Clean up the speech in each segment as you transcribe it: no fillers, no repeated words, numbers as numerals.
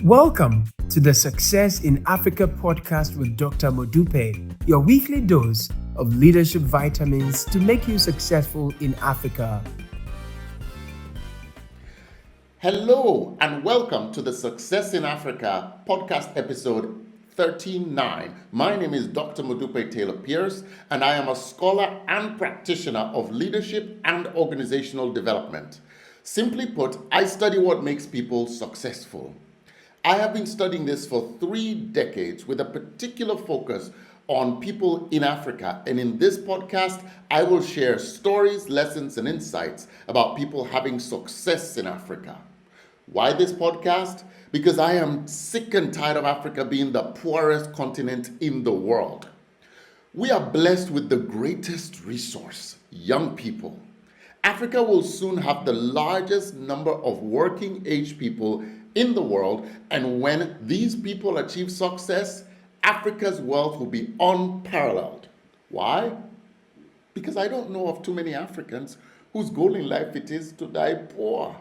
Welcome to the Success in Africa podcast with Dr. Modupe, your weekly dose of leadership vitamins to make you successful in Africa. Hello and welcome to the Success in Africa podcast episode 39. My name is Dr. Modupe Taylor Pierce, and I am a scholar and practitioner of leadership and organizational development. Simply put, I study what makes people successful. I have been studying this for 3 decades with a particular focus on people in Africa. And in this podcast, I will share stories, lessons, and insights about people having success in Africa. Why this podcast? Because I am sick and tired of Africa being the poorest continent in the world. We are blessed with the greatest resource, young people. Africa will soon have the largest number of working age people in the world, and when these people achieve success, Africa's wealth will be unparalleled. Why? Because I don't know of too many Africans whose goal in life it is to die poor.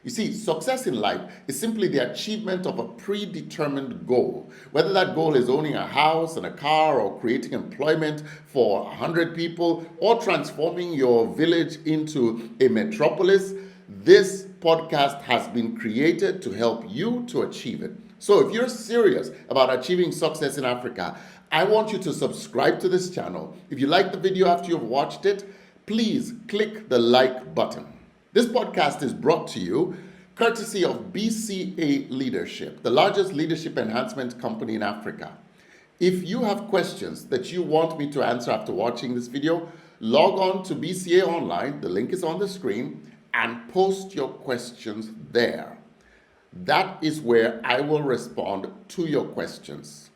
You see, success in life is simply the achievement of a predetermined goal. Whether that goal is owning a house and a car, or creating employment for 100 people, or transforming your village into a metropolis, this podcast has been created to help you to achieve it. So if you're serious about achieving success in Africa, I want you to subscribe to this channel. If you like the video after you've watched it, please click the like button. This podcast is brought to you courtesy of BCA Leadership, the largest leadership enhancement company in Africa. If you have questions that you want me to answer after watching this video, log on to BCA Online, the link is on the screen, and post your questions there. That is where I will respond to your questions.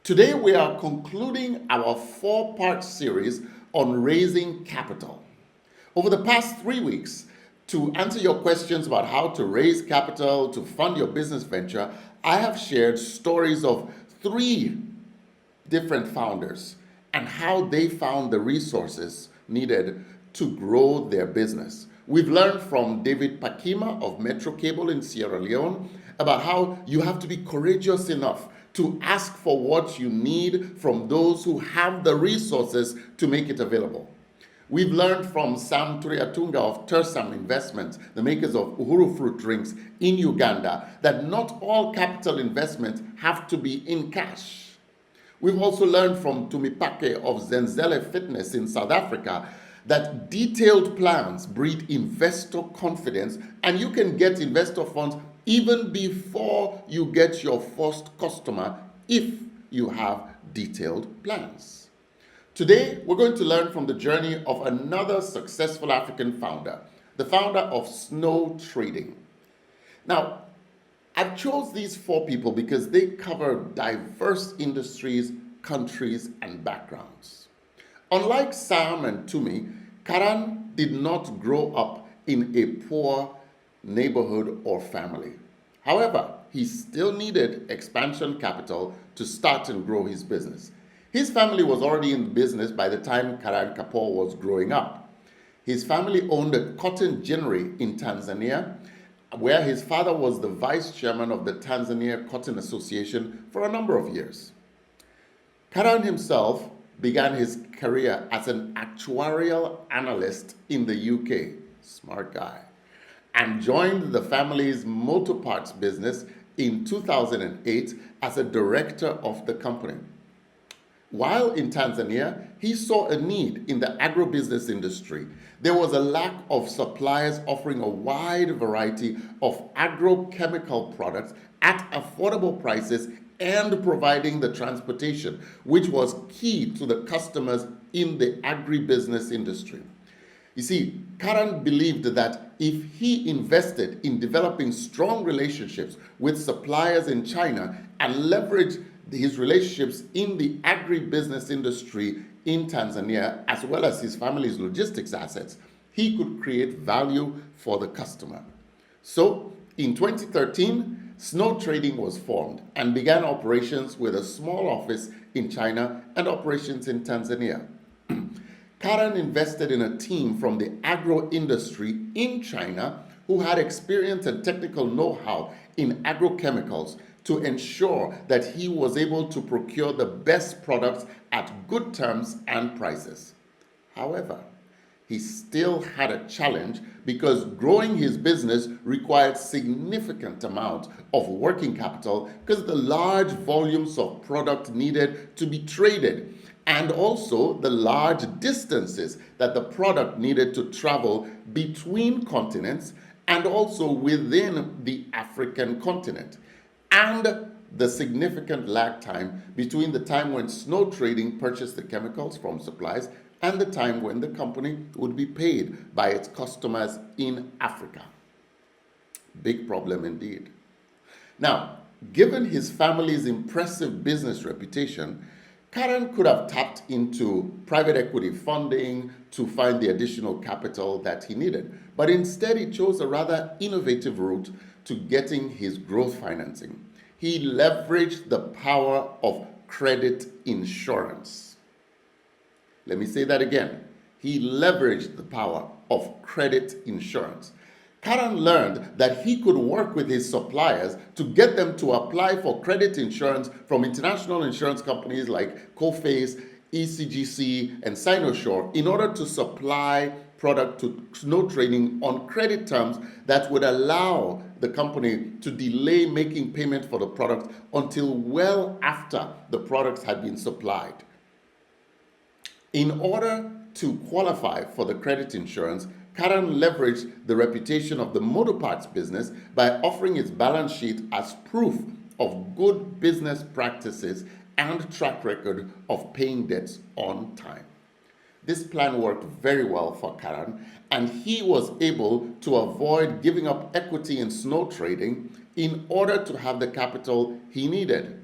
Today we are concluding our 4-part series on raising capital. Over the past 3 weeks, to answer your questions about how to raise capital to fund your business venture, I have shared stories of 3 different founders and how they found the resources needed to grow their business. We've learned from David Pakima of Metro Cable in Sierra Leone about how you have to be courageous enough to ask for what you need from those who have the resources to make it available. We've learned from Sam Turiatunga of Tersam Investments, the makers of Uhuru fruit drinks in Uganda, that not all capital investments have to be in cash. We've also learned from Tumipake of Zenzele Fitness in South Africa that detailed plans breed investor confidence, and you can get investor funds even before you get your first customer if you have detailed plans. Today, we're going to learn from the journey of another successful African founder, the founder of Snow Trading. Now, I've chose these 4 people because they cover diverse industries, countries, and backgrounds. Unlike Sam and Tumi, Karan did not grow up in a poor neighborhood or family. However, he still needed expansion capital to start and grow his business. His family was already in business by the time Karan Kapoor was growing up. His family owned a cotton ginnery in Tanzania, where his father was the vice chairman of the Tanzania Cotton Association for a number of years. Karan himself began his career as an actuarial analyst in the UK, smart guy, and joined the family's motor parts business in 2008 as a director of the company. While in Tanzania, he saw a need in the agribusiness industry. There was a lack of suppliers offering a wide variety of agrochemical products at affordable prices and providing the transportation, which was key to the customers in the agribusiness industry. You see, Karan believed that if he invested in developing strong relationships with suppliers in China and leveraged his relationships in the agribusiness industry in Tanzania, as well as his family's logistics assets, he could create value for the customer. So, in 2013, Snow Trading was formed and began operations with a small office in China and operations in Tanzania. Karan invested in a team from the agro industry in China who had experience and technical know-how in agrochemicals to ensure that he was able to procure the best products at good terms and prices. However, he still had a challenge because growing his business required significant amount of working capital because of the large volumes of product needed to be traded and also the large distances that the product needed to travel between continents and also within the African continent, and the significant lag time between the time when Snow Trading purchased the chemicals from suppliers and the time when the company would be paid by its customers in Africa. Big problem indeed. Now, given his family's impressive business reputation, Karan could have tapped into private equity funding to find the additional capital that he needed, but instead he chose a rather innovative route to getting his growth financing. He leveraged the power of credit insurance. Let me say that again. He leveraged the power of credit insurance. Karan learned that he could work with his suppliers to get them to apply for credit insurance from international insurance companies like Coface, ECGC, and Sinosure in order to supply product to Snow Trading on credit terms that would allow the company to delay making payment for the product until well after the products had been supplied. In order to qualify for the credit insurance, Karan leveraged the reputation of the motor parts business by offering its balance sheet as proof of good business practices and track record of paying debts on time. This plan worked very well for Karan, and he was able to avoid giving up equity in Snow Trading in order to have the capital he needed.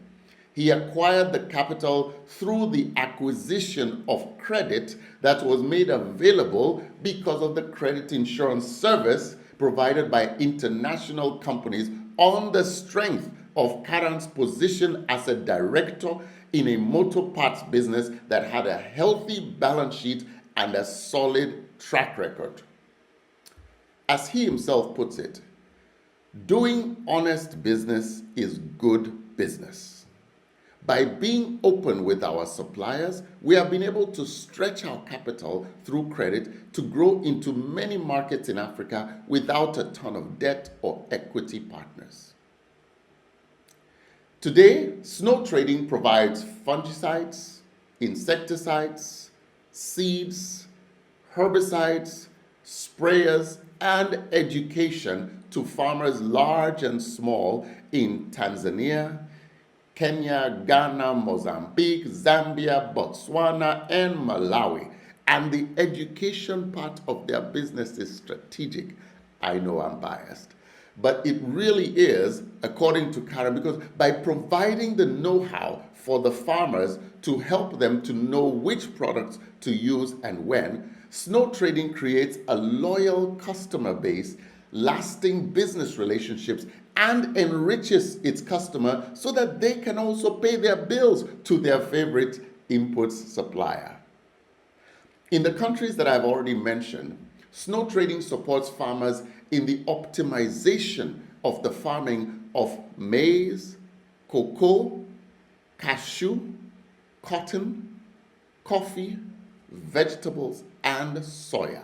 He acquired the capital through the acquisition of credit that was made available because of the credit insurance service provided by international companies on the strength of Karan's position as a director in a motor parts business that had a healthy balance sheet and a solid track record. As he himself puts it, doing honest business is good business. By being open with our suppliers, we have been able to stretch our capital through credit to grow into many markets in Africa without a ton of debt or equity partners. Today, Snow Trading provides fungicides, insecticides, seeds, herbicides, sprayers, and education to farmers large and small in Tanzania, Kenya, Ghana, Mozambique, Zambia, Botswana, and Malawi. And the education part of their business is strategic. I know I'm biased, but it really is, according to Karan, because by providing the know-how for the farmers to help them to know which products to use and when, Snow Trading creates a loyal customer base, lasting business relationships, and enriches its customer so that they can also pay their bills to their favorite inputs supplier. In the countries that I've already mentioned, Snow Trading supports farmers in the optimization of the farming of maize, cocoa, cashew, cotton, coffee, vegetables, and soya.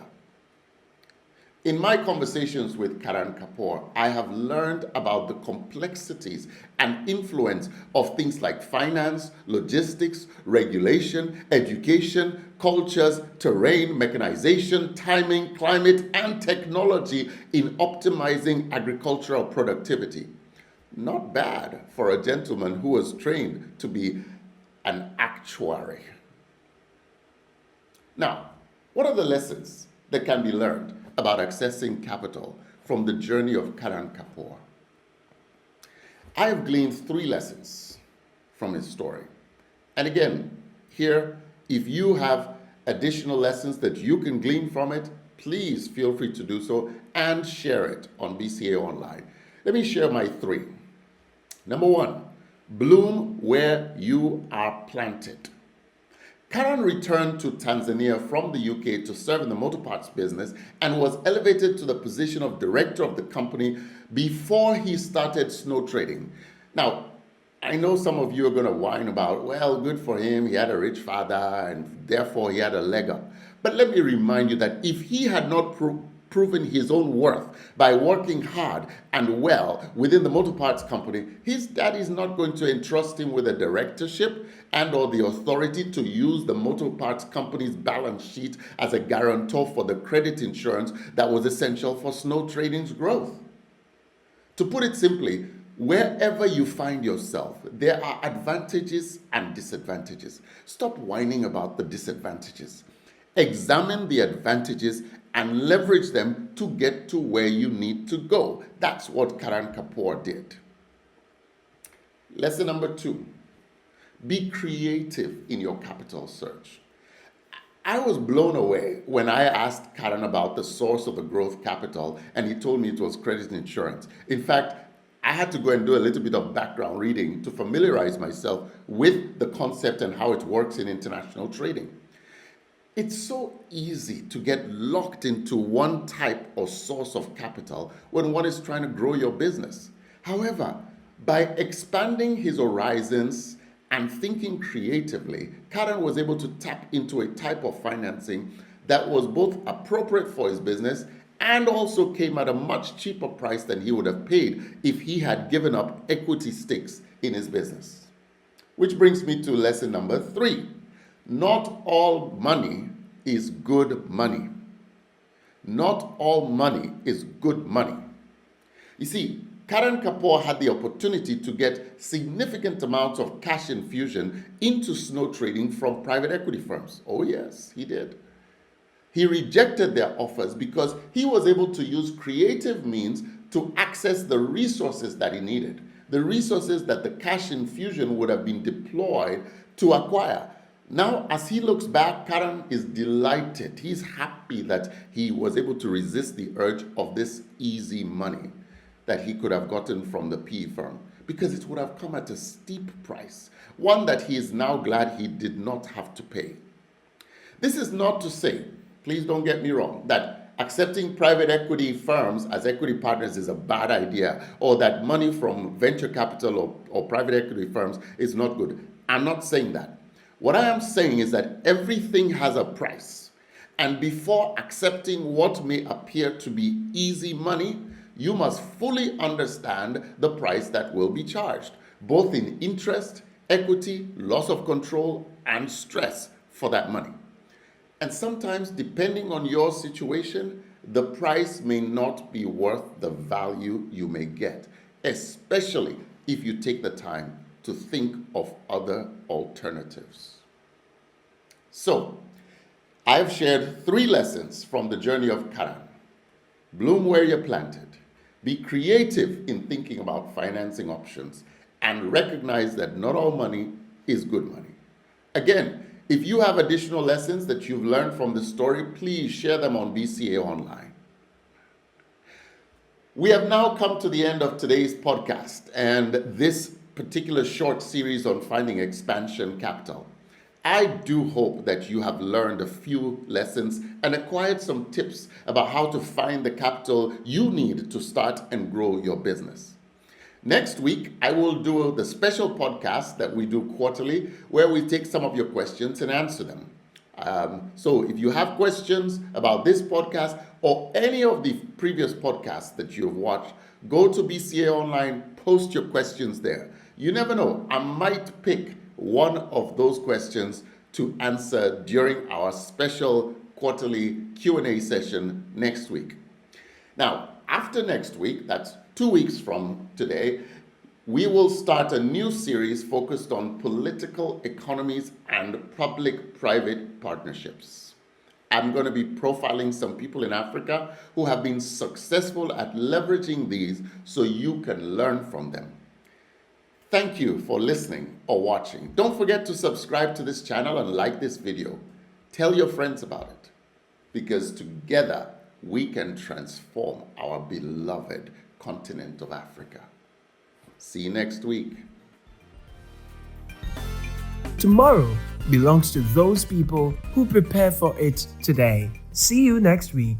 In my conversations with Karan Kapoor, I have learned about the complexities and influence of things like finance, logistics, regulation, education, cultures, terrain, mechanization, timing, climate, and technology in optimizing agricultural productivity. Not bad for a gentleman who was trained to be an actuary. Now, what are the lessons that can be learned about accessing capital from the journey of Karan Kapoor? I have gleaned 3 lessons from his story. And again, here, if you have additional lessons that you can glean from it, please feel free to do so and share it on BCA Online. Let me share my 3. Number 1, bloom where you are planted. Karan returned to Tanzania from the UK to serve in the motor parts business and was elevated to the position of director of the company before he started snow trading. Now, I know some of you are going to whine about, well, good for him, he had a rich father and therefore he had a leg up. But let me remind you that if he had not proven his own worth by working hard and well within the motor parts company, his dad is not going to entrust him with a directorship and or the authority to use the motor parts company's balance sheet as a guarantor for the credit insurance that was essential for snow trading's growth. To put it simply, wherever you find yourself, there are advantages and disadvantages. Stop whining about the disadvantages. Examine the advantages and leverage them to get to where you need to go. That's what Karan Kapoor did. Lesson number 2, be creative in your capital search. I was blown away when I asked Karan about the source of the growth capital, and he told me it was credit insurance. In fact, I had to go and do a little bit of background reading to familiarize myself with the concept and how it works in international trading. It's so easy to get locked into one type or source of capital when one is trying to grow your business. However, by expanding his horizons and thinking creatively, Karan was able to tap into a type of financing that was both appropriate for his business and also came at a much cheaper price than he would have paid if he had given up equity stakes in his business. Which brings me to lesson number 3. Not all money is good money. Not all money is good money. You see, Karan Kapoor had the opportunity to get significant amounts of cash infusion into snow trading from private equity firms. Oh yes, he did. He rejected their offers because he was able to use creative means to access the resources that he needed, the resources that the cash infusion would have been deployed to acquire. Now, as he looks back, Karan is delighted. He's happy that he was able to resist the urge of this easy money that he could have gotten from the PE firm, because it would have come at a steep price, one that he is now glad he did not have to pay. This is not to say, please don't get me wrong, that accepting private equity firms as equity partners is a bad idea, or that money from venture capital or private equity firms is not good. I'm not saying that. What I am saying is that everything has a price. And before accepting what may appear to be easy money, you must fully understand the price that will be charged, both in interest, equity, loss of control, and stress for that money. And sometimes, depending on your situation, the price may not be worth the value you may get, especially if you take the time to think of other alternatives. So, I've shared 3 lessons from the journey of Karan. Bloom where you're planted. Be creative in thinking about financing options and recognize that not all money is good money. Again, if you have additional lessons that you've learned from the story, please share them on BCA Online. We have now come to the end of today's podcast and this particular short series on finding expansion capital. I do hope that you have learned a few lessons and acquired some tips about how to find the capital you need to start and grow your business. Next week, I will do the special podcast that we do quarterly, where we take some of your questions and answer them. So if you have questions about this podcast or any of the previous podcasts that you've watched, go to BCA Online, post your questions there. You never know, I might pick one of those questions to answer during our special quarterly Q&A session next week. Now, after next week, that's 2 weeks from today, we will start a new series focused on political economies and public-private partnerships. I'm going to be profiling some people in Africa who have been successful at leveraging these so you can learn from them. Thank you for listening or watching. Don't forget to subscribe to this channel and like this video. Tell your friends about it, because together we can transform our beloved continent of Africa. See you next week. Tomorrow belongs to those people who prepare for it today. See you next week.